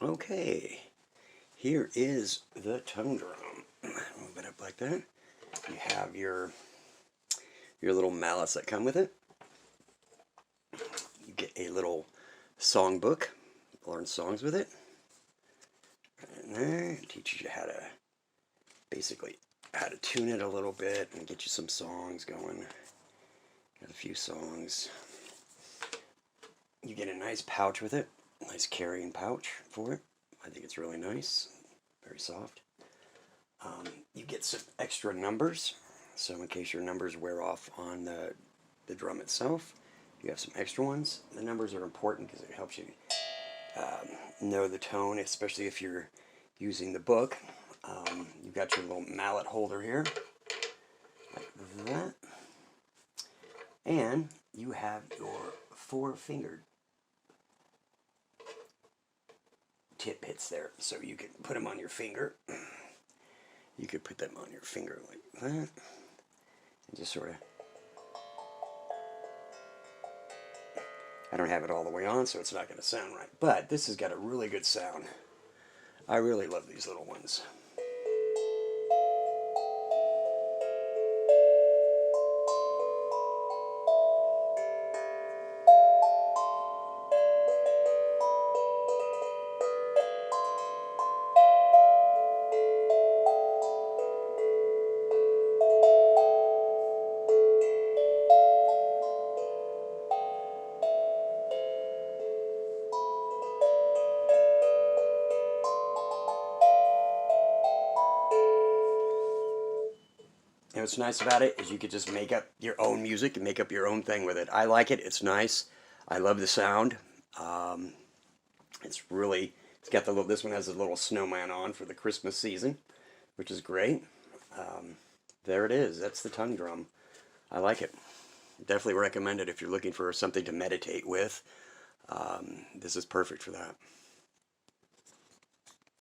Okay, here is the tongue drum. Move it up like that. You have your little mallets that come with it. You get a little songbook. Learn songs with it. And there, it teaches you basically how to tune it a little bit and get you some songs going. Got a few songs. You get a nice pouch with it. Nice carrying pouch for it. I think it's really nice. Very soft. You get some extra numbers. So in case your numbers wear off on the drum itself, you have some extra ones. The numbers are important because it helps you know the tone, especially if you're using the book. You've got your little mallet holder here, like that. And you have your 4-fingered tip hits there. So you can put them on your finger. You could put them on your finger like that. And just sort of... I don't have it all the way on, so it's not going to sound right. But this has got a really good sound. I really love these little ones. And what's nice about it is you could just make up your own music and make up your own thing with it. I like it. It's nice. I love the sound. It's got the little, this one has a little snowman on for the Christmas season, which is great. There it is. That's the tongue drum. I like it. Definitely recommend it if you're looking for something to meditate with. This is perfect for that.